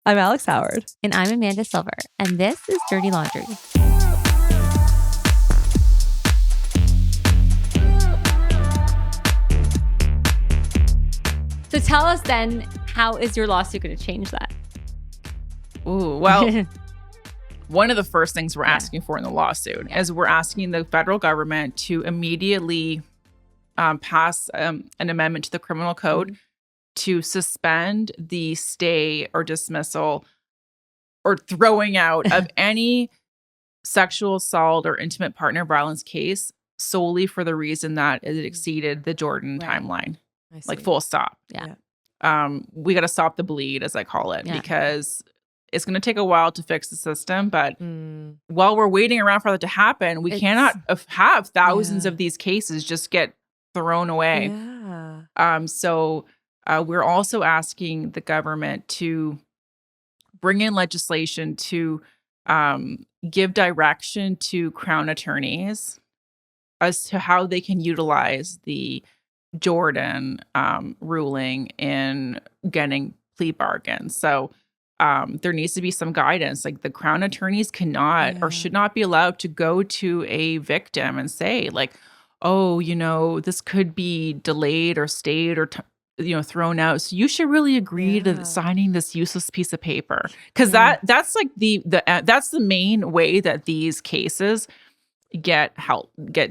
I'm Alex Howard. And I'm Amanda Silver. And this is Dirty Laundry. So tell us then, how is your lawsuit going to change that? Ooh, well, one of the first things we're asking for in the lawsuit is we're asking the federal government to immediately pass an amendment to the criminal code to suspend the stay or dismissal or throwing out of any sexual assault or intimate partner violence case solely for the reason that it exceeded the Jordan timeline. Like full stop. Yeah. We got to stop the bleed, as I call it, because it's going to take a while to fix the system. But while we're waiting around for that to happen, we cannot have thousands of these cases just get thrown away. Yeah. So we're also asking the government to bring in legislation to give direction to Crown attorneys as to how they can utilize the Jordan ruling in getting plea bargains. So there needs to be some guidance. Like the Crown attorneys cannot or should not be allowed to go to a victim and say like, oh, you know, this could be delayed or stayed or thrown out. So you should really agree to signing this useless piece of paper, because that's like that's the main way that these cases get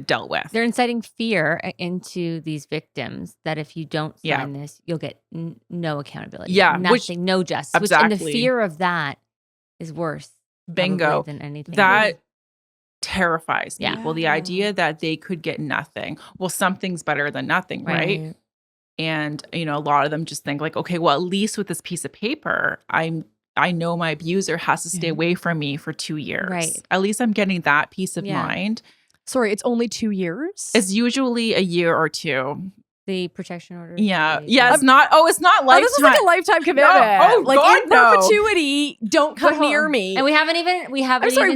dealt with. They're inciting fear into these victims that if you don't sign this, you'll get no accountability. Yeah. Nothing, no justice. Exactly. And the fear of that is worse. Bingo. Than anything. That terrifies people. Yeah. The idea that they could get nothing. Well, something's better than nothing, right? And, a lot of them just think like, okay, well, at least with this piece of paper, I know my abuser has to stay away from me for 2 years. Right. At least I'm getting that peace of mind. Sorry, it's only 2 years? It's usually a year or two. The protection order. Yeah. Yeah. It's not lifetime. Oh, this is like a lifetime commitment. No. Oh, like God, in no. perpetuity, don't come near me. And we haven't even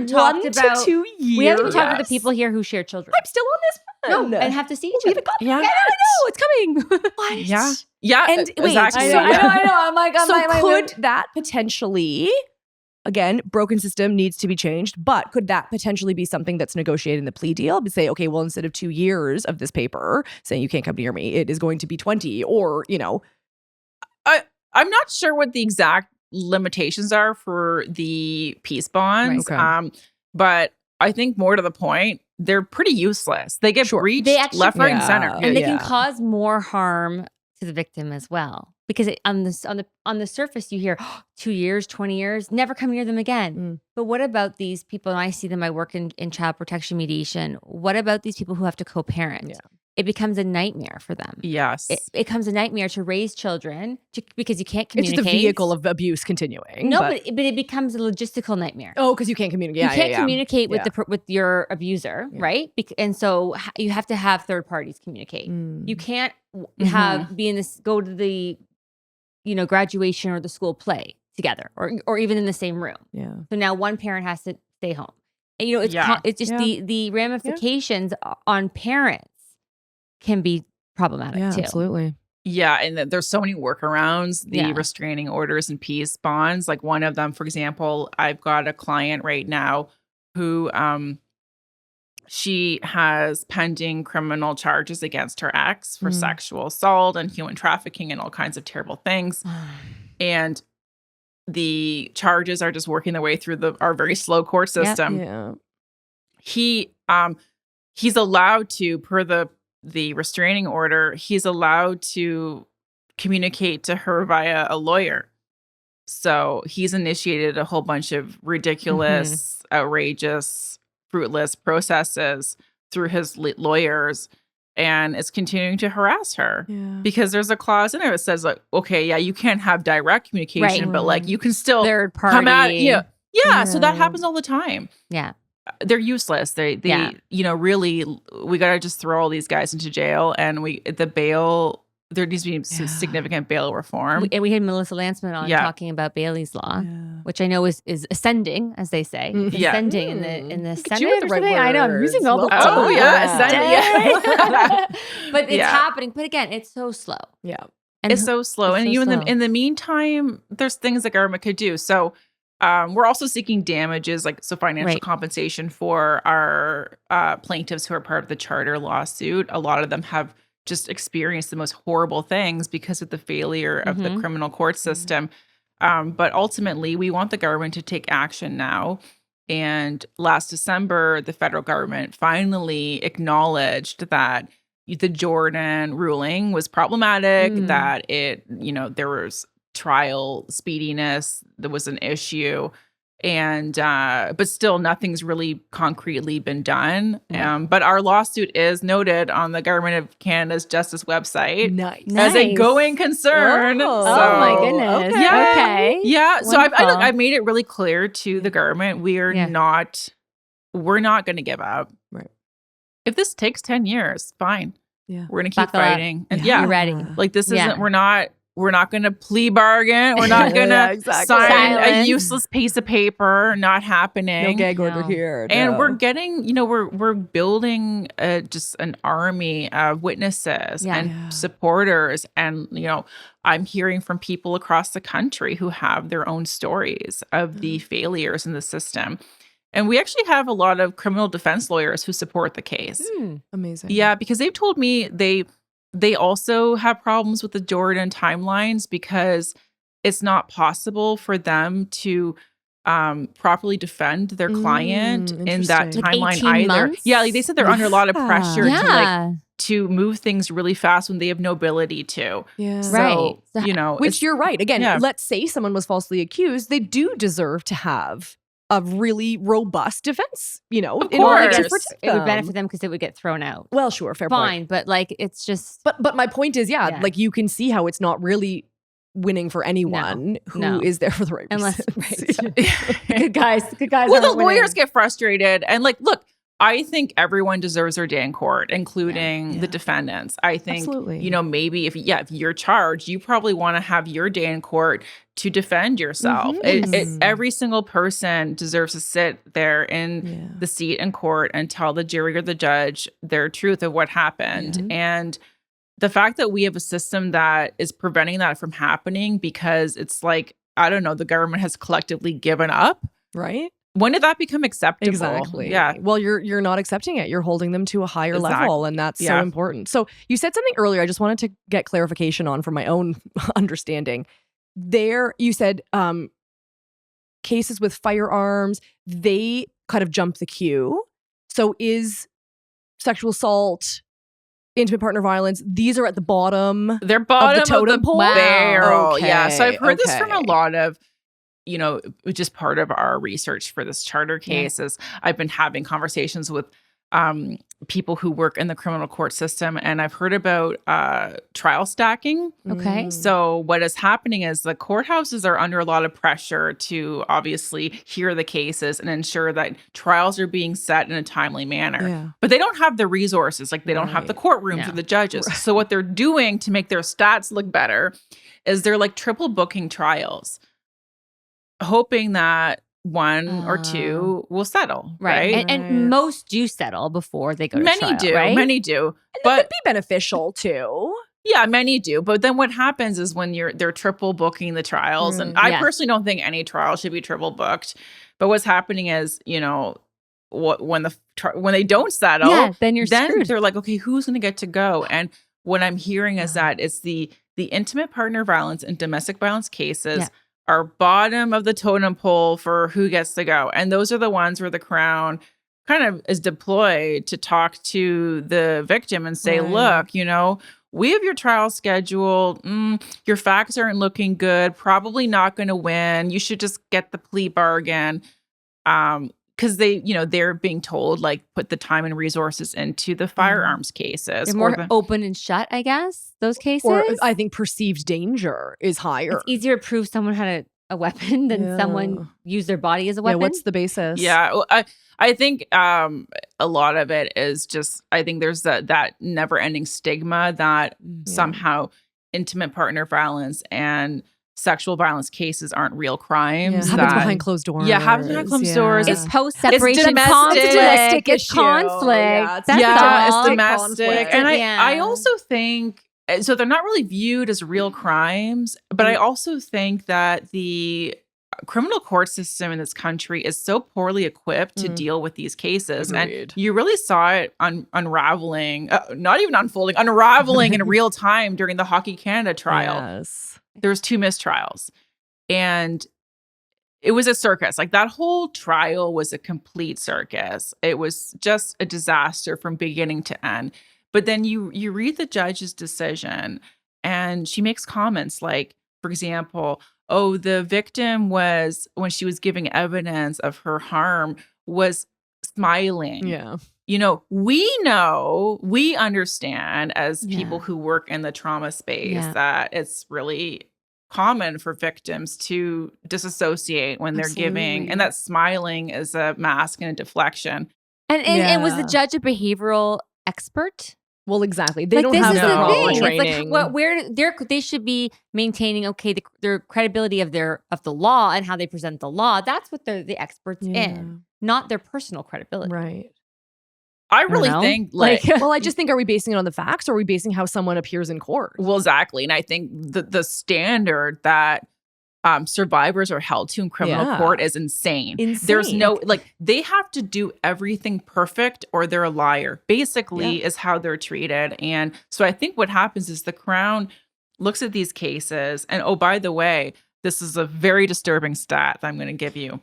talked 1 about to 2 years. We haven't even talked about the people here who share children. I'm still on this one. No, and have to see each We other. haven't got Yeah. yeah, I know, it's coming. What? Yeah. Yeah. And wait, exactly. I know. I'm like, So could that potentially, again, broken system needs to be changed, but could that potentially be something that's negotiated in the plea deal? To say, okay, well, instead of 2 years of this paper saying you can't come near me, it is going to be 20, or, I'm not sure what the exact limitations are for the peace bonds. Right, okay. But I think more to the point, they're pretty useless. They get breached left, right, and center. And they can cause more harm to the victim as well. Because on the surface, you hear 2 years, 20 years, never come near them again. But what about these people? And I see them, I work in child protection mediation. What about these people who have to co-parent? Yeah. It becomes a nightmare for them. Yes. It becomes a nightmare to raise children because you can't communicate. It's just a vehicle of abuse continuing. No, but it becomes a logistical nightmare. Oh, because you can't communicate. You can't communicate with your abuser, right? And so you have to have third parties communicate. You can't go to the graduation or the school play together or even in the same room. Yeah. So now one parent has to stay home. And it's just the ramifications on parents can be problematic too. Absolutely. Yeah, and there's so many workarounds, the restraining orders and peace bonds. Like one of them, for example, I've got a client right now who she has pending criminal charges against her ex for sexual assault and human trafficking and all kinds of terrible things. And the charges are just working their way through our very slow court system. Yeah. He's allowed to, per the restraining order, he's allowed to communicate to her via a lawyer. So he's initiated a whole bunch of ridiculous, outrageous, fruitless processes through his lawyers, and it's continuing to harass her because there's a clause in there that says like, okay, yeah, you can't have direct communication, but like you can still third party. come at yeah. So that happens all the time. Yeah. They're useless. They really, we got to just throw all these guys into jail, and there needs to be some significant bail reform. We had Melissa Lanceman on talking about Bailey's Law, which I know is ascending, as they say. Ascending in the Senate. You with the right words. I know, I'm using all the words. Oh, yeah, ascending. But it's happening. But again, it's so slow. Yeah. And it's so slow. it's And so even slow. in the meantime, there's things the government could do. So we're also seeking damages, financial Right. compensation for our plaintiffs who are part of the charter lawsuit. A lot of them have just experienced the most horrible things because of the failure of the criminal court system. But ultimately, we want the government to take action now. And last December, the federal government finally acknowledged that the Jordan ruling was problematic, that there was trial speediness, there was an issue. And but still nothing's really concretely been done. But our lawsuit is noted on the Government of Canada's Justice website Nice. as a Nice. going concern. Oh. Oh my So- goodness. Okay. Okay. Yeah. So Wonderful. I've made it really clear to the government we're not going to give up. Right. If this takes 10 years, fine. Yeah. We're going to keep Buckle up. fighting. And You're ready. like this Yeah. isn't we're not going to plea bargain. We're not going to Yeah, exactly. sign a Silence. useless piece of paper. Not happening. No gag order No. here. And no. we're getting, we're building just an army of witnesses Yeah. and Yeah. supporters. And, I'm hearing from people across the country who have their own stories of the failures in the system. And we actually have a lot of criminal defense lawyers who support the case. Amazing. Yeah, because they've told me they also have problems with the Jordan timelines because it's not possible for them to properly defend their client in that interesting. Like timeline 18 either. months? Yeah, like they said they're under a lot of pressure Yeah. to move things really fast when they have no ability to. Yeah. Right. So, So- Which you're right. Again, yeah. let's say someone was falsely accused, they do deserve to have a really robust defense, in order to course. protect It would them. benefit them because it would get thrown out. Well, sure, fair point. Fine, but like it's just But my point is, Yeah. like you can see how it's not really winning for anyone who is No. there for the right unless reasons. right. Yeah. good guys. Well, the aren't winning. lawyers get frustrated. And look, I think everyone deserves their day in court, including Yeah. the defendants. I think, Absolutely. maybe if you're charged, you probably want to have your day in court to defend yourself. Mhm. Every single person deserves to sit there in Yeah. the seat in court and tell the jury or the judge their truth of what happened. Yeah. And the fact that we have a system that is preventing that from happening because it's I don't know, the government has collectively given up. Right? When did that become acceptable? Exactly. Yeah. Well, you're not accepting it. You're holding them to a higher Exactly. level, and that's so Yeah. important. So you said something earlier. I just wanted to get clarification on from my own understanding. There, you said cases with firearms, they kind of jump the queue. So is sexual assault, intimate partner violence, these are at the bottom. They're bottom of the totem pole? barrel. Yeah. So I've Okay, heard this from a okay. lot of, just part of our research for this charter case is I've been having conversations with people who work in the criminal court system, and I've heard about trial stacking. Okay. So what is happening is the courthouses are under a lot of pressure to obviously hear the cases and ensure that trials are being set in a timely manner. Yeah. But they don't have the resources, they don't have the courtrooms No. or the judges. So what they're doing to make their stats look better is they're triple booking trials, hoping that one or two will settle. Right. Right. And most do settle before they go to Many trial, do. right? Many do. It But could be beneficial too. yeah, many do. But then what happens is when they're triple booking the trials, and I Yeah. personally don't think any trial should be triple booked. But what's happening is, when they don't settle, Yeah, then you're then screwed. they're like, okay, who's going to get to go? And what I'm hearing is that it's the intimate partner violence and domestic violence cases are bottom of the totem pole for who gets to go. And those are the ones where the Crown kind of is deployed to talk to the victim and say, Right. look, we have your trial scheduled. Your facts aren't looking good. Probably not going to win. You should just get the plea bargain. Because they're being told, put the time and resources into the firearms cases. They're or more the- open and shut, I guess, those cases. Or I think perceived danger is higher. It's easier to prove someone had a weapon than Yeah. someone used their body as a Yeah, weapon. what's the basis? Yeah, well, I think a lot of it is just, I think there's that never-ending stigma that somehow intimate partner violence and sexual violence cases aren't real crimes. Happens that- behind closed doors. Yeah, happens behind closed doors. It's post-separation domestic. conflict. It's domestic It's issue. conflict. Yeah, it's That's yeah, all. it's domestic. conflict. And I Yeah. also think So they're not really viewed as real crimes. But I also think that the criminal court system in this country is so poorly equipped to deal with these cases. Agreed. And you really saw it unraveling, not even unfolding, unraveling in real time during the Hockey Canada trial. Yes. There was 2 mistrials. And it was a circus. Like, that whole trial was a complete circus. It was just a disaster from beginning to end. But then you read the judge's decision, and she makes comments like, for example, oh, the victim was, when she was giving evidence of her harm, was smiling. Yeah. You know, we understand as people who work in the trauma space that it's really common for victims to disassociate when they're giving, and that smiling is a mask and a deflection. And was the judge a behavioral expert? Well, exactly. They Like, don't this have is the the proper thing. It's training. like, where they should be maintaining their credibility of the law and how they present the law. That's what they're the experts in, not their personal credibility. Right. I really think Well, I just think, are we basing it on the facts, or are we basing how someone appears in court? well, exactly. And I think the standard that survivors are held to in criminal court is insane. There's no, like, they have to do everything perfect or they're a liar, basically, is how they're treated. And so I think what happens is the Crown looks at these cases, and oh, by the way, this is a very disturbing stat that I'm going to give you.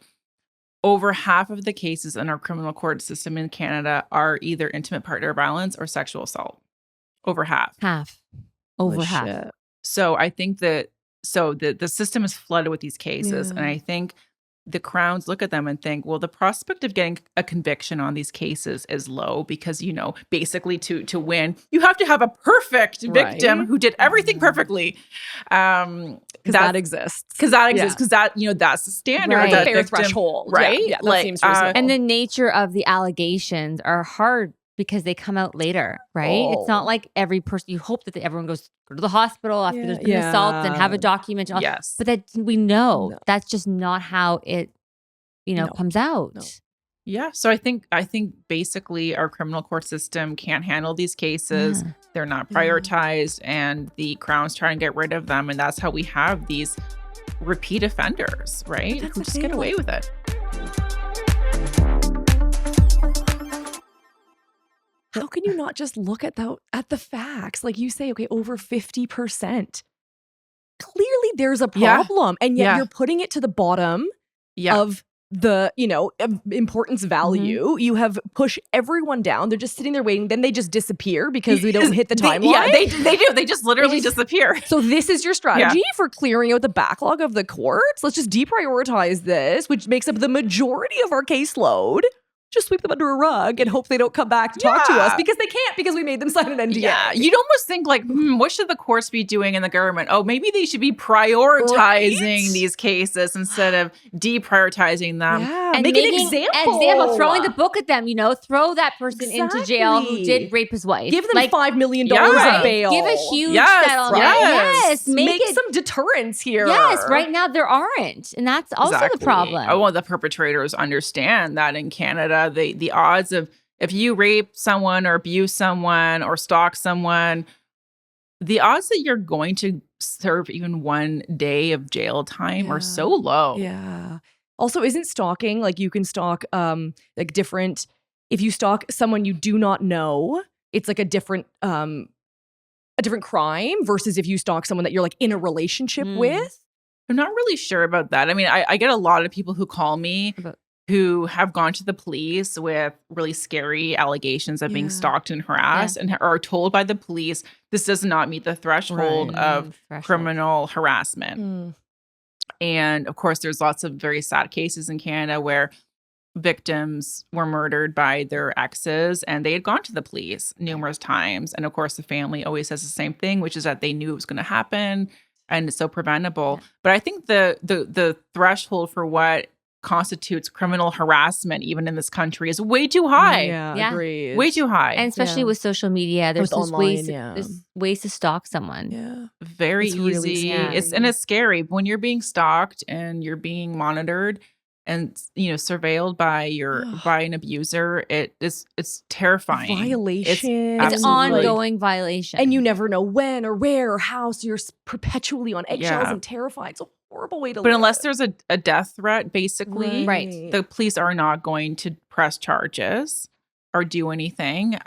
Over half of the cases in our criminal court system in Canada are either intimate partner violence or sexual assault. Over half. Over half. Shit. So I think that the system is flooded with these cases. And I think the Crowns look at them and think, well, the prospect of getting a conviction on these cases is low because, you know, basically to win, you have to have a perfect victim who did everything perfectly. Because that exists. Because that, you know, that's the standard. Right. That Fair victim, threshold. right? Yeah, that seems reasonable. And the nature of the allegations are hard because they come out later, right? It's not like every person, you hope that everyone go to the hospital after there's been assault and have a document. Yes. But that we know that's just not how it, comes out. No. Yeah. So I think basically our criminal court system can't handle these cases. Yeah. They're not prioritized and the Crown's trying to get rid of them. And that's how we have these repeat offenders, right? Who just get away with it. How can you not just look at the facts? Like you say, okay, over 50%. Clearly there's a problem. And yet you're putting it to the bottom of the, importance value. You have pushed everyone down. They're just sitting there waiting. Then they just disappear because we don't hit the timeline. They do. They just literally disappear. So this is your strategy for clearing out the backlog of the courts? Let's just deprioritize this, which makes up the majority of our caseload. Just sweep them under a rug and hope they don't come back to talk to us because they can't because we made them sign an NDA. Yeah, you'd almost think like, what should the courts be doing in the government? Oh, maybe they should be prioritizing these cases instead of deprioritizing them. Yeah, and make an example. Throwing the book at them, throw that person into jail who did rape his wife. Give them $5 million of bail. Give a huge settlement. Yes. Make some deterrence here. Yes, right now there aren't. And that's also the problem. I want the perpetrators understand that in Canada, the odds of if you rape someone or abuse someone or stalk someone, the odds that you're going to serve even 1 day of jail time are so low. Yeah. Also, isn't stalking like you can stalk different? If you stalk someone you do not know, it's like a different crime versus if you stalk someone that you're like in a relationship with. I'm not really sure about that. I mean, I get a lot of people who call me who have gone to the police with really scary allegations of being stalked and harassed and are told by the police this does not meet the threshold of criminal harassment. And of course, there's lots of very sad cases in Canada where victims were murdered by their exes and they had gone to the police numerous times. And of course, the family always says the same thing, which is that they knew it was going to happen and it's so preventable. But I think the threshold for what constitutes criminal harassment even in this country is way too high. Agreed. Way too high. And especially with social media, there's ways to stalk someone. Very easy. Really it's scary when you're being stalked and you're being monitored. and surveilled by an abuser, it's terrifying. Violation. It's Absolutely. ongoing violation. And you never know when or where or how. So you're perpetually on eggshells Yeah. and terrified. It's a horrible way to live. But unless there's a death threat, basically, Right. the police are not going to press charges or do anything.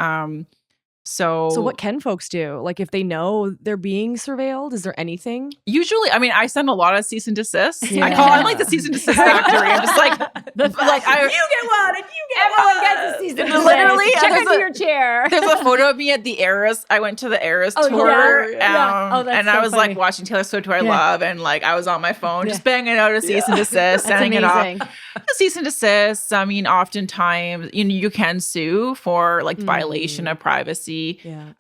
So what can folks do? Like if they know they're being surveilled, is there anything? usually, I mean, I send a lot of cease and desist. Yeah. I'm like the cease and desist factory. I'm just like, you get one and you get Everyone one. gets a season. Literally, Check there's under a- your chair. There's a photo of me at the Eras. I went to the Eras Oh, tour, yeah. Oh, that's and so I was funny. like watching Taylor Swift, who I Yeah. love, and like I was on my phone just banging out a cease and desist, That's sending it off. amazing. The cease and desist. I mean, oftentimes you can sue for like violation of privacy. Yeah.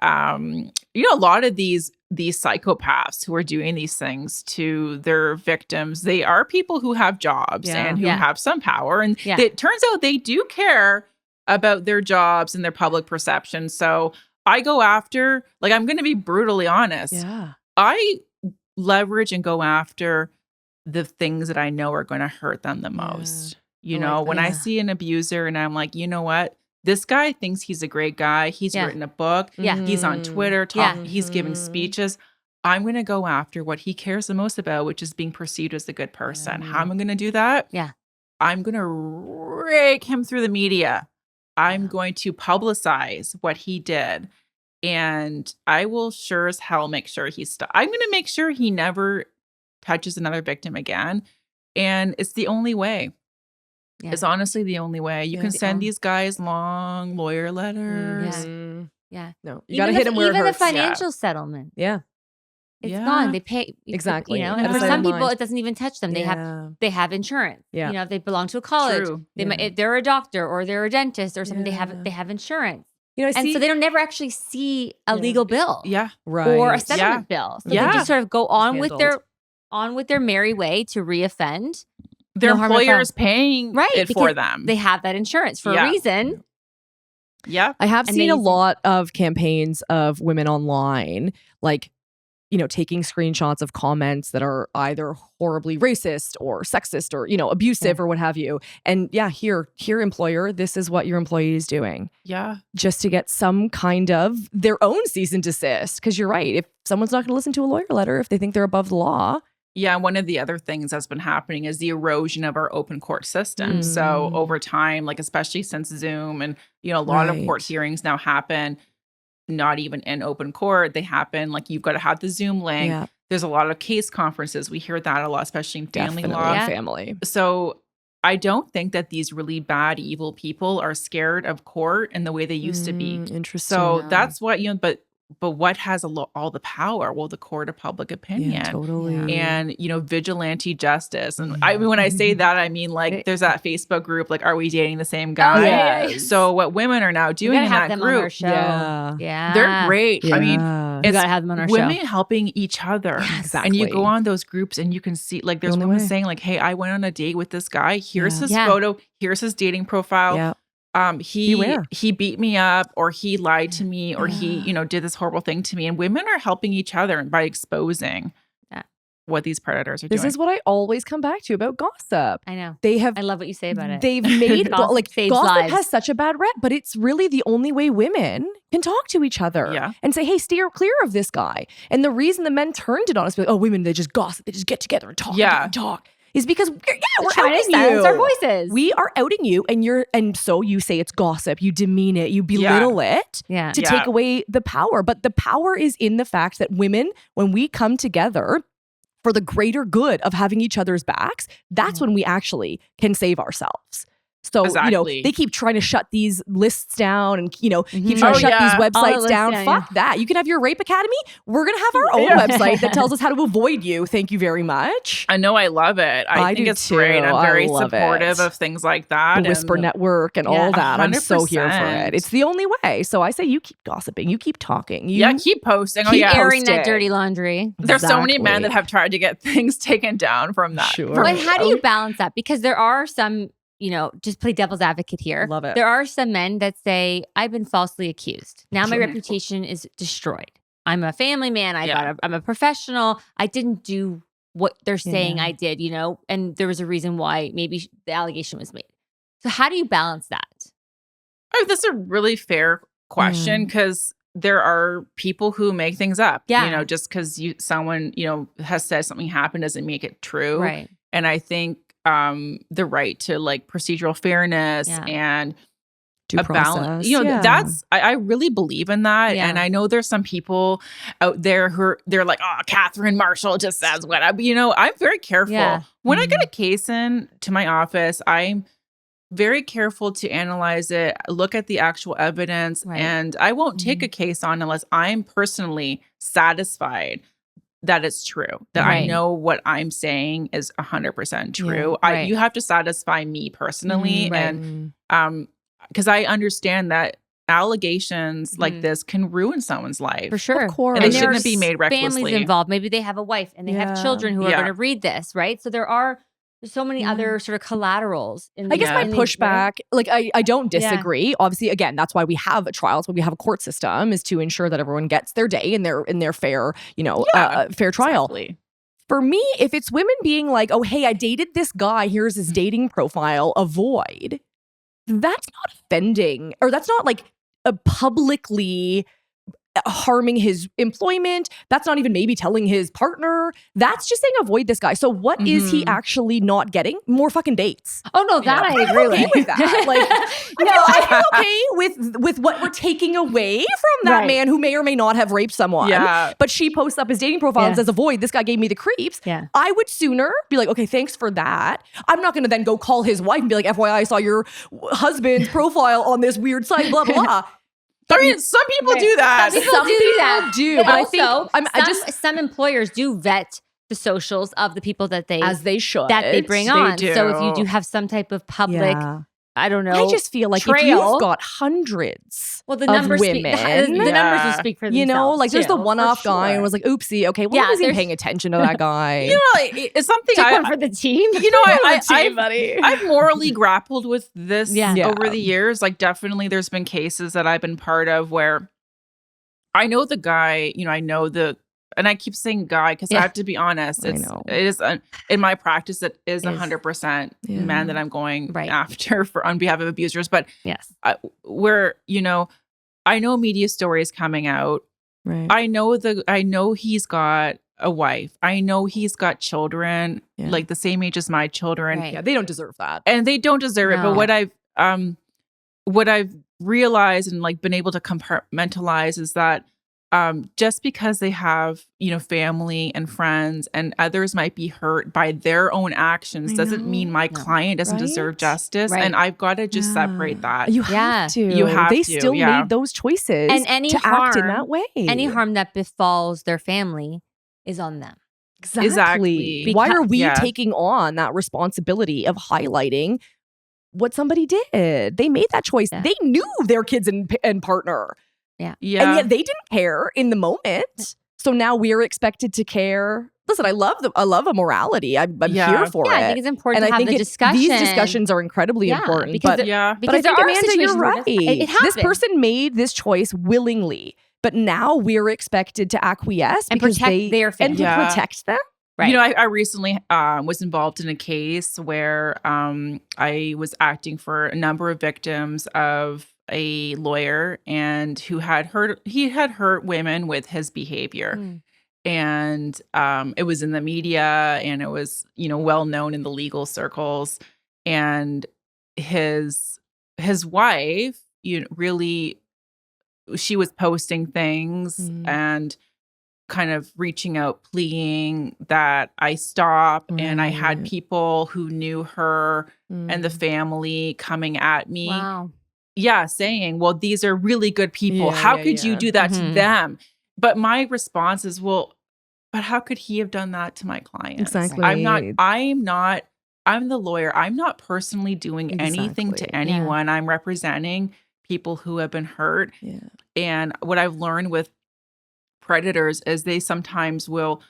A lot of these psychopaths who are doing these things to their victims, they are people who have jobs Yeah. and who Yeah. have some power, and Yeah. it turns out they do care about their jobs and their public perception. So I go after, like, I'm going to be brutally honest. Yeah. I leverage and go after the things that I know are going to hurt them the most. I like When that. I see an abuser and I'm like, you know what? This guy thinks he's a great guy. He's Yeah. written a book. Yeah. He's on Twitter. Yeah. He's giving speeches. I'm going to go after what he cares the most about, which is being perceived as a good person. Yeah. How am I going to do that? Yeah. I'm going to rake him through the media. I'm going to publicize what he did. And I will sure as hell make sure I'm going to make sure he never touches another victim again. And it's the only way. Yeah. It's honestly the only way. You Yeah. can send these guys long lawyer letters. Mhm. Yeah. No, you got to hit him where it even hurts. the financial settlement. Yeah. It's Yeah. gone. They pay Exactly. and At for the some same people, mind. it doesn't even touch them. Yeah. They have insurance. Yeah. If they belong to a college, True. they Yeah. might, they're a doctor or they're a dentist or something. Yeah. They have insurance, I and see. so they don't never actually see a Yeah. legal bill Yeah. right. or a settlement bill. So they Yeah. just sort of go on handled. with their merry way to reoffend. Their No harm, no employer is foul. paying Right, it because for them. They have that insurance for Yeah. a reason. Yeah. I have seen a Amazing. lot of campaigns of women online, like, taking screenshots of comments that are either horribly racist or sexist or, abusive or what have you. And here, employer, this is what your employee is doing. Yeah. Just to get some kind of their own cease and desist. Because you're right. If someone's not going to listen to a lawyer letter, if they think they're above the law. Yeah, one of the other things that's been happening is the erosion of our open court system. So over time, like especially since Zoom and a lot of court Right. hearings now happen not even in open court. They happen like you've got to have the Zoom link. Yeah. There's a lot of case conferences. We hear that a lot, especially in family Definitely law. Yeah. family. So I don't think that these really bad, evil people are scared of court in the way they used to be. Interesting. So No. that's what, but what has all the power? Well, the court of public opinion. Yeah, totally. And vigilante justice. And I mean, when I say that, I mean like there's that Facebook group like, are we dating the same guy? yeah. So what women are now You doing gotta in have that them on our group, show. Yeah. Yeah. they're great. I mean, Yeah. You gotta have them on our women show. helping each other. Exactly. And you go on those groups and you can see like there's only women way. saying like, hey, I went on a date with this guy. Here's Yeah. his Yeah. photo. Here's his dating profile. Yeah. He beat me up or he lied to me or he, Yeah. did this horrible thing to me. And women are helping each other by exposing Yeah. what these predators are This doing. is what I always come back to about gossip. I know. They have I love what you say about it. They've made Gossip saves gossip lives. has such a bad rep, but it's really the only way women can talk to each other Yeah. and say, "Hey, steer clear of this guy." And the reason the men turned it on us, oh, women, they just gossip, they just get together and talk, Yeah. and talk, is because we're trying to outing silence you. our voices. We are outing you, and so you say it's gossip, you demean it, you belittle it yeah. to Yeah. take away the power. But the power is in the fact that women, when we come together for the greater good of having each other's backs, that's when we actually can save ourselves. So, Exactly. they keep trying to shut these lists down and, keep Mhm. trying Oh, to shut yeah. these All the websites lists down. down, Fuck that. You can have your Rape Academy. We're going to have our own Yeah. website that tells us how to avoid you. Thank you very much. I know I love it. I think do it's great. too. I'm I very love supportive it. of things like that. The Whisper and- Network and Yeah, all that. I'm so here for 100%. it. It's the only way. So I say you keep gossiping. You keep talking. You Yeah, keep posting. Keep oh, yeah. airing that posting. dirty laundry. There's so many men Exactly. that have tried to get things taken down from that. Sure. from- But how do you balance that? Because there are some, just play devil's advocate here. Love it. There are some men that say, I've been falsely accused. Now my Sure. reputation is destroyed. I'm a family man. Yeah. I'm a professional. I didn't do what they're saying Yeah. I did, and there was a reason why maybe the allegation was made. So how do you balance that? Oh, that's a really fair question because there are people who make things up. Yeah. Just because someone has said something happened doesn't make it true. Right. And I think the right to like procedural fairness and Due a balance, process. that's I really believe in that. Yeah. And I know there's some people out there who they're like, oh, Kathryn Marshall just says what I'm very careful. Yeah. When I get a case in to my office, I'm very careful to analyze it, look at the actual evidence, and I won't take a case on unless I'm personally satisfied that it's true, that I know what I'm saying is 100% true. You have to satisfy me personally. And because I understand that allegations like this can ruin someone's life. For sure. Of course. And they there shouldn't are be made recklessly. Families involved. Maybe they have a wife and they have children who are going to read this, right? So there's so many other sort of collaterals. I guess my pushback, like I don't disagree. Yeah. Obviously, again, that's why we have trials, why we have a court system, is to ensure that everyone gets their day in their fair, fair trial. Exactly. For me, if it's women being like, oh, hey, I dated this guy, here's his dating profile, avoid, that's not offending, or that's not like publicly harming his employment. That's not even maybe telling his partner. That's just saying avoid this guy. So what is he actually not getting? More fucking dates. Oh no, that I agree with that. Like, I feel okay with what we're taking away from that man who may or may not have raped someone. Yeah. But she posts up his dating profile and says avoid. This guy gave me the creeps. Yeah. I would sooner be like, okay, thanks for that. I'm not going to then go call his wife and be like, FYI, I saw your husband's profile on this weird site, blah, blah, blah. I mean, some people do that. Some people do. But also, I think some employers do vet the socials of the people that they should that they bring on. do. So if you do have some type of public, I don't know. I just feel like trail, if you've got hundreds the of numbers women, the numbers will speak for themselves. like there's the too, one-off for guy sure. and was like, oopsie, okay, well, I wasn't paying attention to that guy. It's something Took one for the team. I've morally grappled with this over the years. Like, definitely there's been cases that I've been part of where I know the guy, and I keep saying guy because I have to be honest. It is in my practice, it is 100% men that I'm going after on behalf of abusers. But where, I know media stories coming out. Right. I know he's got a wife. I know he's got children like the same age as my children. Right. Yeah, they don't deserve that. And they don't deserve it. But what I've realized and like been able to compartmentalize is that just because they have, family and friends and others might be hurt by their own actions doesn't mean my client doesn't deserve justice. Right. And I've got to just separate that. You have to. You have they to, still made those choices and any to harm, act in that way. Any harm that befalls their family is on them. Exactly. Why are we taking on that responsibility of highlighting what somebody did? They made that choice. They knew their kids and partner. Yeah. And yet they didn't care in the moment. So now we're expected to care. Listen, I love a morality. I'm here for it. I think it's important to have the discussion. These discussions are incredibly important. Because but because I think, Amanda, you're right. It this person made this choice willingly, but now we're expected to acquiesce and because protect their family. And to protect them. Right. I recently was involved in a case where I was acting for a number of victims of a lawyer and he had hurt women with his behavior. And it was in the media and it was, well known in the legal circles. And his wife, really, she was posting things and kind of reaching out, pleading that I stop. And I had people who knew her and the family coming at me. Wow. Yeah, saying, well, these are really good people. How could you do that to them? But my response is, well, but how could he have done that to my client? Exactly. I'm the lawyer. I'm not personally doing anything to anyone. I'm representing people who have been hurt. Yeah. And what I've learned with predators is they sometimes will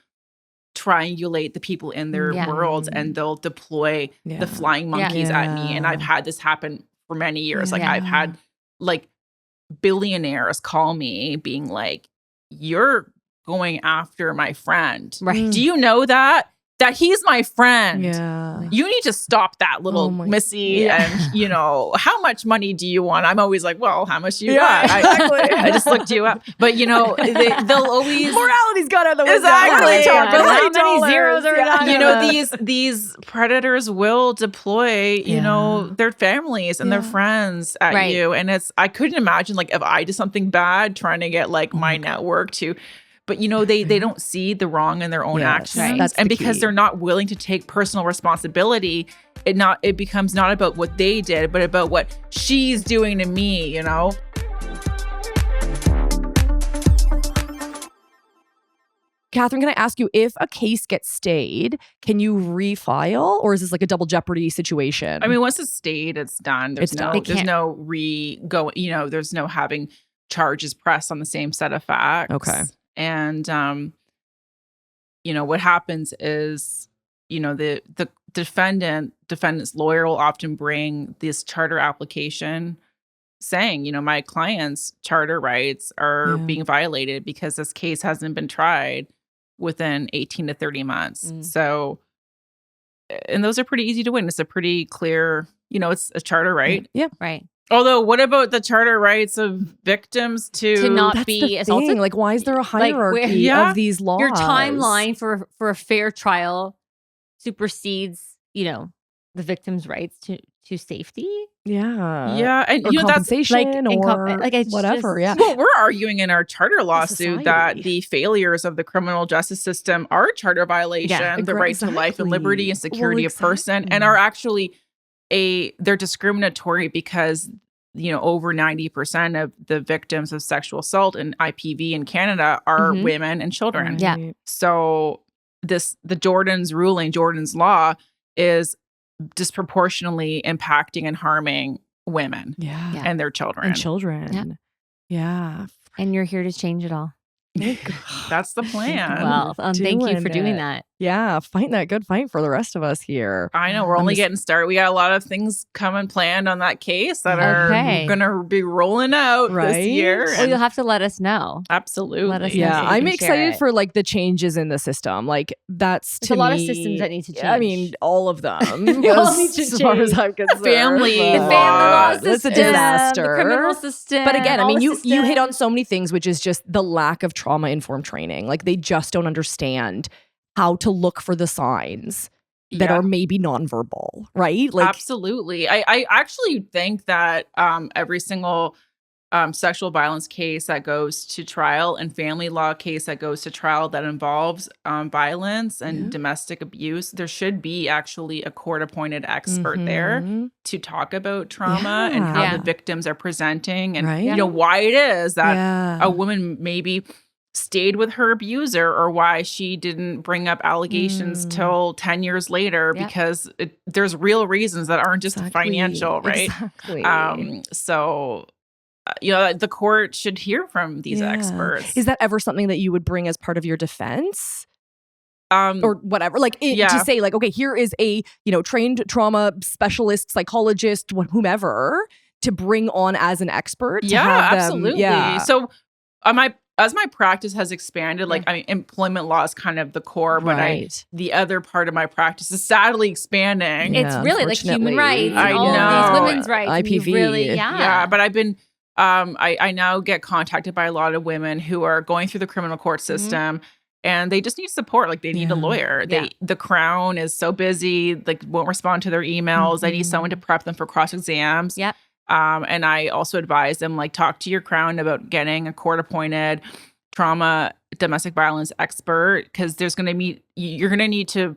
triangulate the people in their worlds and they'll deploy the flying monkeys at me. And I've had this happen for many years. Like I've had like billionaires call me being like, you're going after my friend. Right. Do you know that that he's my friend. Yeah. You need to stop that little Missy. Yeah. And, you know, how much money do you want? I'm always like, well, how much do you Yeah, got? exactly. I just looked you up. But, you know, they'll always. Morality's gone out the window. Exactly. How many zeros are we talking You know, about? these predators will deploy, you know, their families and their friends at Right. you. And I couldn't imagine, like, if I did something bad trying to get, like, my network to. But, you know, they don't see the wrong in their own actions. Right. That's and the because key. they're not willing to take personal responsibility, it becomes not about what they did, but about what she's doing to me, you know? Kathryn, can I ask you, if a case gets stayed, can you refile, or is this like a double jeopardy situation? I mean, once it's stayed, it's done. There's It's no done. there's no you know, there's no having charges pressed on the same set of facts. Okay. And you know, what happens is, you know, the defendant's lawyer will often bring this charter application saying, you know, my client's charter rights are being violated because this case hasn't been tried within 18 to 30 months. So, and those are pretty easy to win. It's a pretty clear, you know, it's a charter right. Yeah. Right. Although, what about the charter rights of victims to not That's be the assaulted? thing. Like, why is there a Like, where- hierarchy Yeah. of these laws? Your timeline for a fair trial supersedes, you know, the victim's rights to safety. Yeah. yeah, and Or you know that's compensation or it's whatever. just- Yeah. well, we're arguing in our charter lawsuit that society. the failures of the criminal justice system are a charter violation, Yeah, the right to life and liberty and exactly. security Well, of person, and exactly. are actually they're discriminatory because, you know, over 90% of the victims of sexual assault and IPV in Canada are Mhm. women and children. Yeah. So the Jordan's law is disproportionately impacting and harming women Yeah. Yeah. and their children. And children. Yeah. And you're here to change it all. That's the plan. Well, thank you for doing it. that. Yeah. Fighting that good fight for the rest of us here. I know we're I'm only just- getting started. We got a lot of things coming planned on that case that Okay. are going to be rolling out Right? this year. Well, and you'll have to let us know. absolutely. let us know. Yeah, so we I'm can share excited it. for like the changes in the system. Like that's There's to a lot of me- systems that need to I mean, change. all of them. all as, need to as far as change. I'm concerned. Family but- The family law That's That's a system, disaster. the criminal system. But again, I all mean, the you hit on systems. so many things, which is just the lack of trauma-informed training. Like they just don't understand how to look for the signs that Yeah. are maybe nonverbal, right? Like Absolutely. I actually think that every single sexual violence case that goes to trial and family law case that goes to trial that involves violence and domestic abuse, there should be actually a court-appointed expert there Mhm. to talk about trauma and how Yeah. the victims are presenting and Right. you know why it is that Yeah. a woman maybe stayed with her abuser or why she didn't bring up allegations till 10 years later Yeah. because there's real reasons that aren't just Exactly. financial, right? Exactly. So you know, the court should hear from these Yeah. experts. Is that ever something that you would bring as part of your defense? or Or whatever, like Yeah. to say like, okay, here is a, you know, trained trauma specialist, psychologist, whomever to bring on as an expert. To yeah, have them, absolutely. Yeah. So as my practice has expanded, like I mean, employment law is kind of the core, but Right. the other part of my practice is sadly expanding. Yeah. It's really like human unfortunately. rights and I all of know. these women's rights. and you IPV. really, Yeah, but I've been I now get contacted by a lot of women who are going through the criminal court system and they just need support. Like they need a Yeah. lawyer. Yeah. The Crown is so busy, like won't respond to their emails. They need someone to prep them for cross exams. Yep. And I also advise them like talk to your Crown about getting a court appointed trauma domestic violence expert because you're going to need to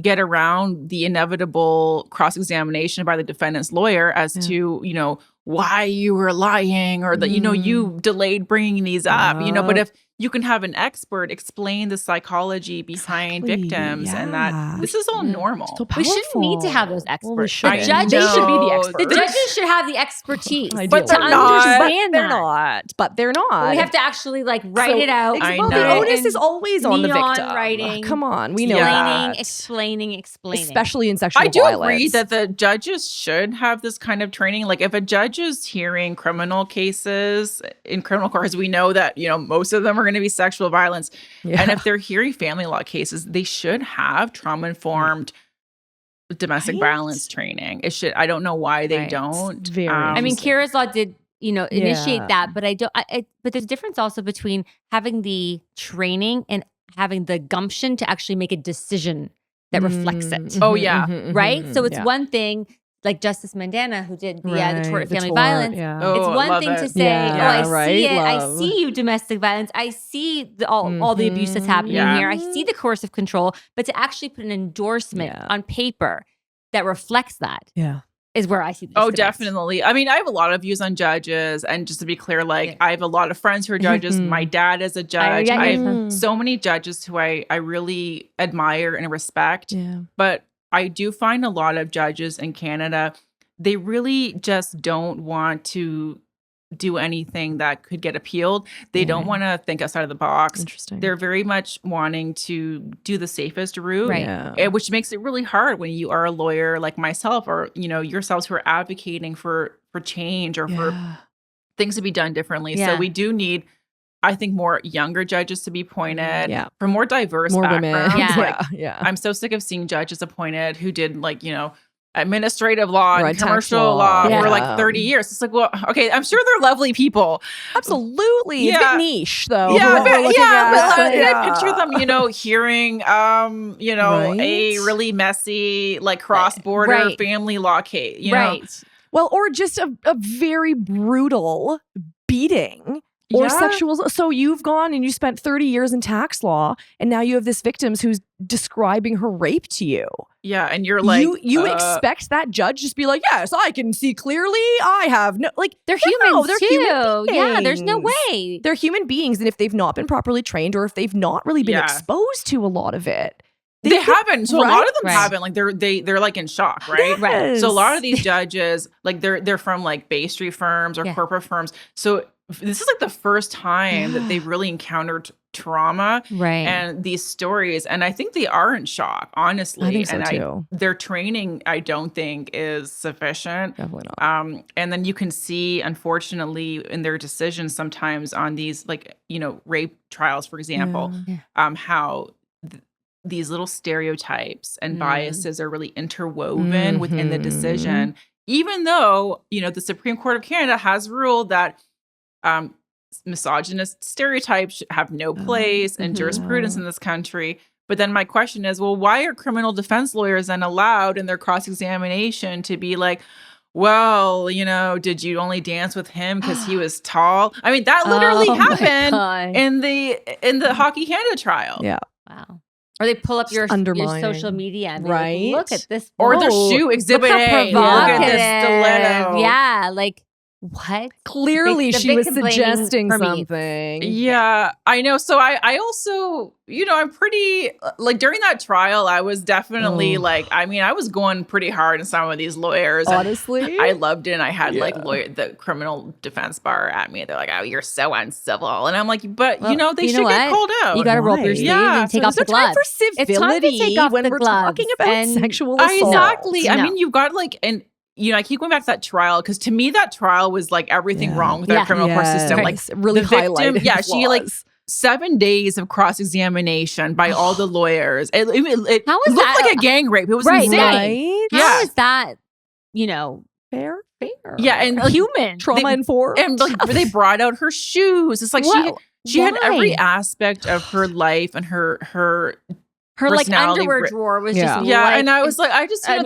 get around the inevitable cross-examination by the defendant's lawyer as to, you know, why you were lying or that, you know, you delayed bringing these up, you know, but if you can have an expert explain the psychology behind Exactly, victims and yeah. that this is all normal. So we shouldn't need to have those powerful. Well, we experts. shouldn't. The judges They should be the No, experts. The judges should have the expertise, Ideally. But they're to not. understand They're that. not. But they're not. We have to actually like write it out. I Well, know. the onus and is always on the neon victim. writing, Come on, we know explaining, that. explaining. Especially in sexual I do violence. agree that the judges should have this kind of training. Like if a judge judges hearing criminal cases in criminal courts, we know that, most of them are going to be sexual violence. Yeah. And if they're hearing family law cases, they should have trauma-informed domestic violence training. It should. I don't know why they don't. Very I mean, interesting. Kira's law did, initiate Yeah. that, but I don't. But there's a difference also between having the training and having the gumption to actually make a decision that reflects it. Oh, yeah. Right? So it's Yeah. one thing, like Justice Mandana, who did the Right, tort the family tort, violence. yeah. Oh, It's I one love thing it. to say, Yeah, I right, see it. love. I see you domestic violence. I see all the abuse that's happening Yeah. here. I see the coercive control. But to actually put an endorsement Yeah. on paper that reflects that Yeah. is where I see the Oh, disconnect. definitely. I mean, I have a lot of views on judges. And just to be clear, like, Yeah. I have a lot of friends who are judges. My dad is a judge. yeah, I yeah. have so many judges who I really admire and respect. Yeah. But I do find a lot of judges in Canada, they really just don't want to do anything that could get appealed. They don't want to think outside of the box. Interesting. They're very much wanting to do the safest route, Right. Yeah. which makes it really hard when you are a lawyer like myself, or yourselves who are advocating for change or for Yeah. things to be done differently. Yeah. So we do need, I think, more younger judges to be appointed, Yeah. for more diverse More women. backgrounds. Yeah. Like, Yeah. I'm so sick of seeing judges appointed who did administrative law Right, and tax commercial law. law for Yeah. like 30 years. It's like, well, okay, I'm sure they're lovely people. Absolutely. It's a Yeah. bit niche, though. Yeah, what we're looking at. but I Yeah. picture them, hearing, a Right. really messy, like cross-border Right. family law case, Right. Well, or just a very brutal beating or Yeah. sexual. So you've gone and you spent 30 years in tax law, and now you have this victim who's describing her rape to you. Yeah, and you're like, you expect that judge just be like, yes, I can see clearly. I have no, like, They're no, humans they're too. human Yeah, there's no beings. way. They're human beings, and if they've not been properly trained, or if they've not really been Yeah. exposed to a lot of it, they haven't. So a lot of them Right. haven't. Like they're like in shock, right? Right. So a lot of these judges, like they're from like Bay Street firms or Yeah. corporate firms. So this is like the first time that they've really encountered trauma Right. and these stories. And I think they are in shock, honestly. I think so and too. Their training, I don't think, is sufficient. Definitely not. And then you can see, unfortunately, in their decisions sometimes on these, like, rape trials, for example, how these little stereotypes and biases are really interwoven within the decision, even though, the Supreme Court of Canada has ruled that misogynist stereotypes have no place in jurisprudence in this country. But then my question is, well, why are criminal defense lawyers then allowed in their cross-examination to be like, well, did you only dance with him because he was tall? I mean, that literally Oh my happened God. in the Hockey Canada trial. Yeah. Wow. Or they pull up your undermining. social media and Right. like, look at this. Or their Whoa, shoe exhibit look how A. Look at this provocative. stiletto. Yeah, like what? Clearly, The she was victim blaming suggesting for me. something. Yeah, I know. So I also, I'm pretty, like, during that trial, I was definitely like, I mean, I was going pretty hard on some of these lawyers. and Honestly, I loved it. And I had like the criminal defense bar at me. They're like, oh, you're so uncivil. And I'm like, but Well, they you should know get what? called out. You got to roll up your Right. sleeves Yeah, and take so off the there's time gloves. for It's time to civility take off when the we're gloves talking about and- sexual assault. Exactly. I No. mean, you've got like, and I keep going back to that trial because to me that trial was like everything wrong with our criminal court system. Like Yes, really the victim, highlighted she like flaws. 7 days of cross-examination by all the lawyers. It How is looked that? like a gang rape. It was Right, insane. right? Yeah. How is that, Fair. Yeah, and like, human? Trauma informed. and like they brought out her shoes. It's like What? she had every Why? aspect of her life and her Her like personality underwear ri- drawer was Yeah. just yeah. like, And I was like, I just I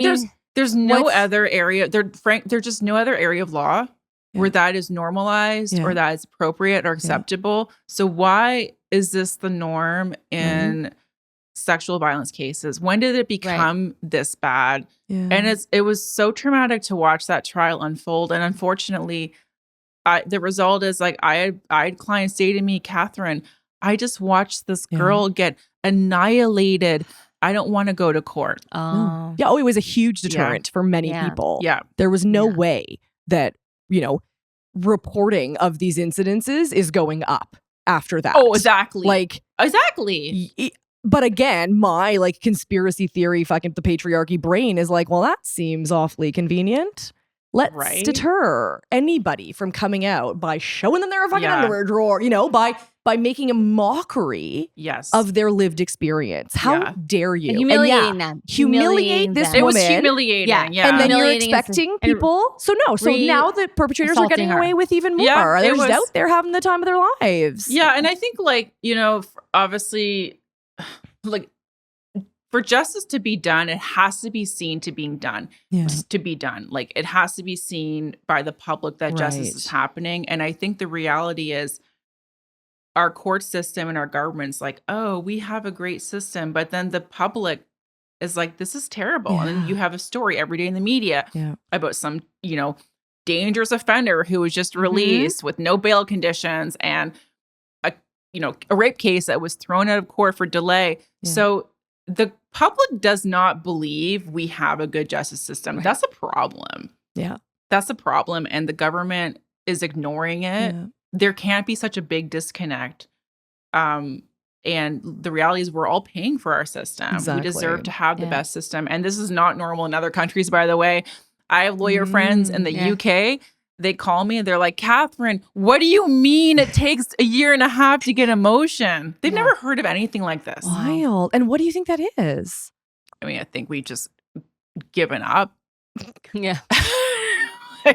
there's no what's- other area. There's just no other area of law Yeah. where that is normalized Yeah. or that is appropriate or acceptable. So why is this the norm in sexual violence cases? When did it become this bad? Yeah. And it was so traumatic to watch that trial unfold. And unfortunately, the result is like I had clients say to me, Kathryn, I just watched this girl get annihilated. I don't want to go to court. oh, Yeah. Oh, it was a huge deterrent for many Yeah. people. Yeah. There was no Yeah. way that, reporting of these incidences is going up after that. Oh, exactly. Like, exactly. but again, my like conspiracy theory, fucking the patriarchy brain is like, well, that seems awfully convenient. Let's Right. deter anybody from coming out by showing them their fucking Yeah. underwear drawer, by making a mockery Yes. of their lived experience. How Yeah. dare you? And And humiliating them. humiliate this it was woman. humiliating. Yeah. Yeah. And then you're Humiliating and expecting and people. So now the perpetrators are assaulting getting her. away with even more. Yeah, They're it just was- out there having the time of their lives. Yeah, and I think obviously for justice to be done, it has to be seen to being done. Yeah. To be done. Like it has to be seen by the public that justice is Right. happening. And I think the reality is our court system and our government's like, oh, we have a great system, but then the public is like, this is terrible. And then Yeah. you have a story every day in the media Yeah. about some, dangerous offender who was just released with no bail conditions and a rape case that was thrown out of court for delay. Yeah. So the public does not believe we have a good justice system. Right. That's a problem. Yeah. That's a problem. And the government is ignoring it. Yeah. There can't be such a big disconnect. And the reality is we're all paying for our system. Exactly. We deserve to have the Yeah. best system. And this is not normal in other countries, by the way. I have lawyer friends in the Yeah. UK. They call me and they're like, Kathryn, what do you mean it takes a year and a half to get a motion? They've Yeah. never heard of anything like this. Wild. And what do you think that is? I mean, I think we just given up. Yeah.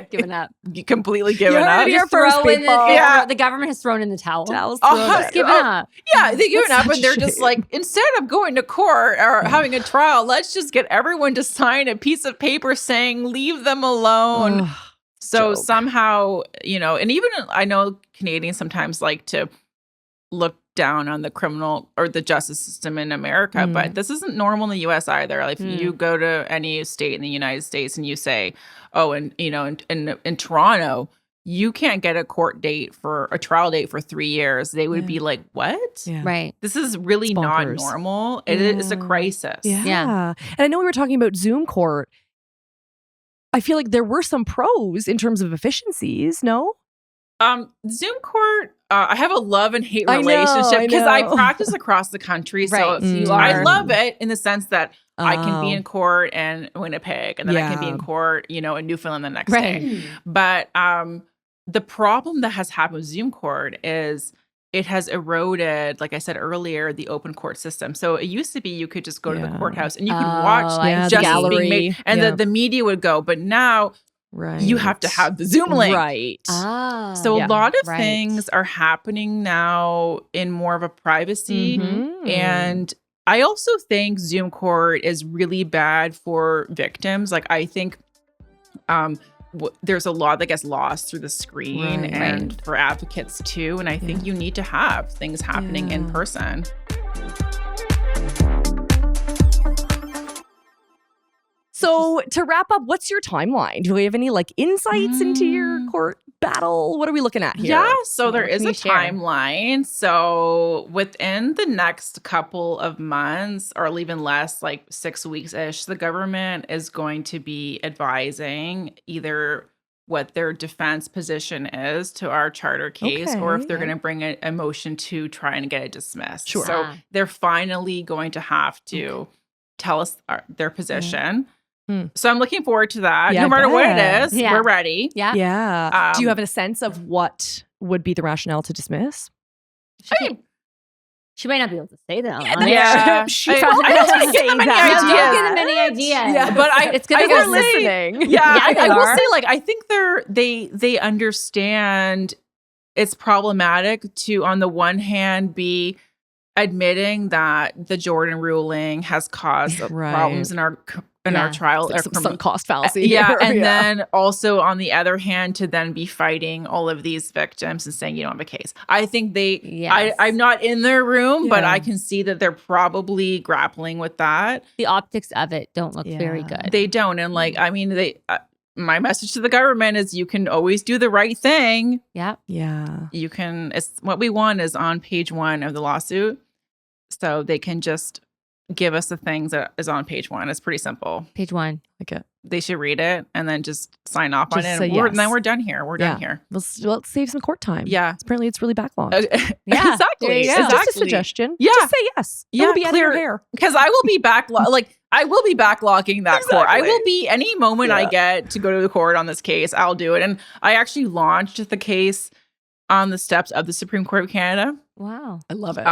Giving up. Completely given You heard up. it here Just first, throw in people. Yeah. the government has thrown in the towel. Towels Oh, thrown Just in. giving up. Yeah, they given That's up such and they're a just shame. like, instead of going to court or having a trial, let's just get everyone to sign a piece of paper saying, leave them alone. Ugh, So joke. somehow, and even I know Canadians sometimes like to look down on the criminal or the justice system in America, but this isn't normal in the US either. Like if you go to any state in the United States and you say, oh, and in Toronto, you can't get a trial date for 3 years, they would be like, what? Yeah. Right. This is really It's not bonkers. normal. It is a Yeah. crisis. Yeah. And I know we were talking about Zoom court. I feel like there were some pros in terms of efficiencies, no? Zoom court, I have a love and hate I know, relationship I because I know. practice across the country. Right. So You I are. love it in the sense that I can be Oh. in court in Winnipeg and then I can be Yeah. in court, in Newfoundland the next Right. day. But the problem that has happened with Zoom court is it has eroded, like I said earlier, the open court system. So it used to be you could just go to the Yeah. courthouse and you could Oh, watch I Yeah, the see. justice gallery. being made and Yeah. the media would go. But now Right. you have to have the Zoom link. Right. Ah. So Yeah. a lot of Right. things are happening now in more of a privacy. Mhm. And I also think Zoom court is really bad for victims. Like I think there's a lot that gets lost through the screen Right. and for advocates too. And I think you need to have things happening in Yeah. person. So to wrap up, what's your timeline? Do we have any insights into your court battle? What are we looking at here? Yeah, so there What is can a you share? timeline. So within the next couple of months, or even less, like 6 weeks-ish, the government is going to be advising either what their defense position is to our charter case, or if they're Okay. going to bring a motion to try and get it dismissed. Sure. So Ah. they're finally going to have to tell us their position. Hmm. So I'm looking forward to that. Yeah, no I matter what bet. it is, Yeah. we're ready. Yeah. Yeah. Do you Um, have a sense of what would be the rationale to dismiss? She might not be able to say that. Yeah, on Yeah. She I probably don't doesn't wanna give say them any that. Don't ideas. give them any ideas. Yeah. But it's good I to will They're say- listening. Yeah, Yeah, they I will are. say, I think they understand it's problematic to, on the one hand, be admitting that the Jordan ruling has caused Right. problems in our Yeah. trial. Like some sunk cost fallacy. Yeah, here. and then also on the other hand, to then be fighting all of these victims and saying you don't have a case. I think Yes. I'm not in their room, but Yeah. I can see that they're probably grappling with that. The optics of it don't look very Yeah. good. They don't, and my message to the government is you can always do the right thing. Yeah. Yeah. You can, it's what we want is on page 1 of the lawsuit. So they can just give us the things that is on page 1. It's pretty simple. Page 1. Okay. They should read it and then just sign off on Just it. say And yes. then we're done here. We're done Yeah. here. Let's save some court time. Yeah. Apparently it's really backlogged. Yeah, Exactly. there you go. It's just a Exactly. suggestion. Yeah. Just say yes. It Yeah, will be out of your clear- hair. Because I will be I will be backlogging that court. I Exactly. will be any moment I Yeah. get to go to the court on this case, I'll do it. And I actually launched the case on the steps of the Supreme Court of Canada. Wow. I love it.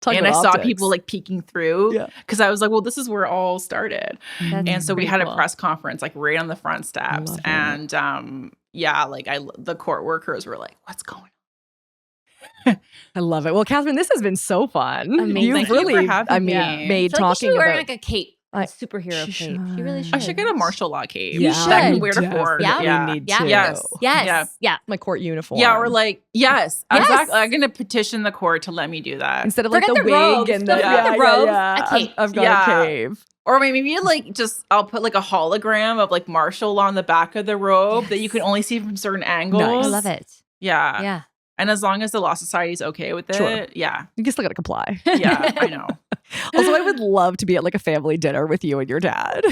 And I saw people like peeking through Yeah. because I was like, well, this is where it all started. That's And so we pretty had a cool. press conference like right on the front steps. love it. And the court workers were like, what's going on? I love it. Well, Kathryn, this has been so fun. Amazing. You've Thank you really, for having I mean, me. I made feel like you talking should wear about like a cape, a superhero She cape. You really should. should. I should get a martial law cape. Yeah, that I can should. wear to court. Definitely Yeah. need Yeah. to. Yes. Yes. Yeah. My court uniform. Yeah, or like, yes. Yes. Exactly. I'm going to petition the court to let me do that. instead of like Forget the the wig robes. and the, Don't forget the robes, a cape. I've got Yeah. a cave. Or maybe like just, I'll put like a hologram of like martial law on the back of the robe that you can only see from certain angles. Nice. I love it. Yeah. Yeah. And as long as the Law Society is okay with it, Sure. yeah. You still got to comply. Yeah, I know. Also, I would love to be at like a family dinner with you and your dad.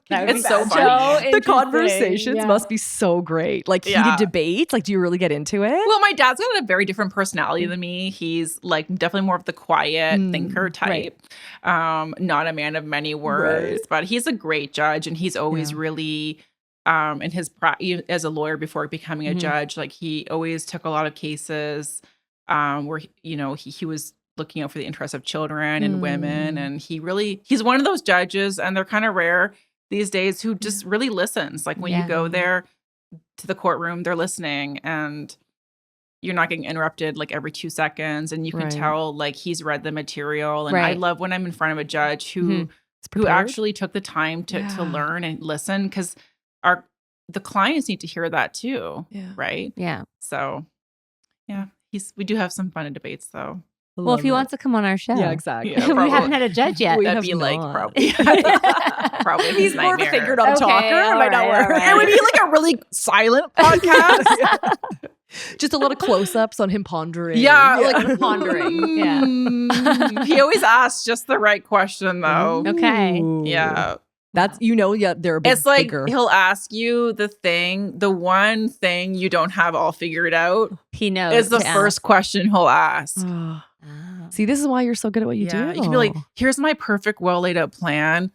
That would It's be so fun. funny. The conversations Yeah. must be so great. Like heated Yeah. debates. Like, do you really get into it? Well, my dad's got a very different personality than me. He's like definitely more of the quiet thinker type. Not a man of many words, but he's a great judge, and he's always really in his as a lawyer before becoming a judge, like he always took a lot of cases where he was looking out for the interests of children and women, and he's one of those judges, and they're kind of rare these days, who just really listens. Like when you go there to the courtroom, they're listening, and you're not getting interrupted like every 2 seconds, and you can tell like he's read the material. And I love when I'm in front of a judge who actually took the time to learn and listen, because the clients need to hear that too, right? Yeah. So yeah, we do have some fun debates though. Well, if he wants to come on our show. Yeah, exactly. Yeah, we probably. haven't had a judge yet. We That'd have be like not. probably If he's his more of a nightmare. figured out Okay, talker, it might not all work. right. It would be like a really silent podcast. Just a lot of close-ups on him pondering. Yeah, like pondering. Yeah. He always asks just the right question though. Okay. Ooh. Yeah. That's, they're a bit It's like bigger. he'll ask you the one thing you don't have all figured out He knows. is the to first question he'll ask. ask. See, this is why you're so good at what you do. You can be like, here's my perfect, well laid out plan.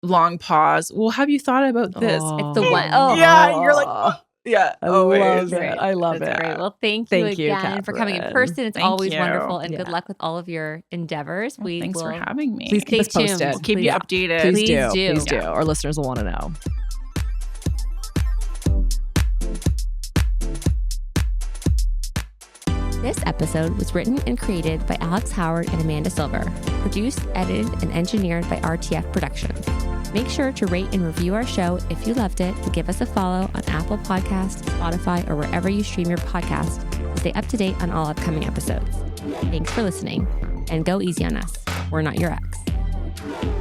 Long pause. Well, have you thought about this? It's the one. Oh. Yeah, you're like, oh, yeah. I always. love Great. it. I love That's it. great. Well, thank Thank you you, again for coming in Kathryn. person. It's Thank always you. wonderful, and good Yeah. luck with all of your endeavors. We Thanks for will having me. Please keep us Stay tuned. posted. We'll keep you Yeah. updated. Please do. Please do. Please do. Our listeners will want to know. This episode was written and created by Alex Howard and Amanda Silver. Produced, edited, and engineered by RTF Productions. Make sure to rate and review our show if you loved it, and give us a follow on Apple Podcasts, Spotify, or wherever you stream your podcast to stay up to date on all upcoming episodes. Thanks for listening, and go easy on us. We're not your ex.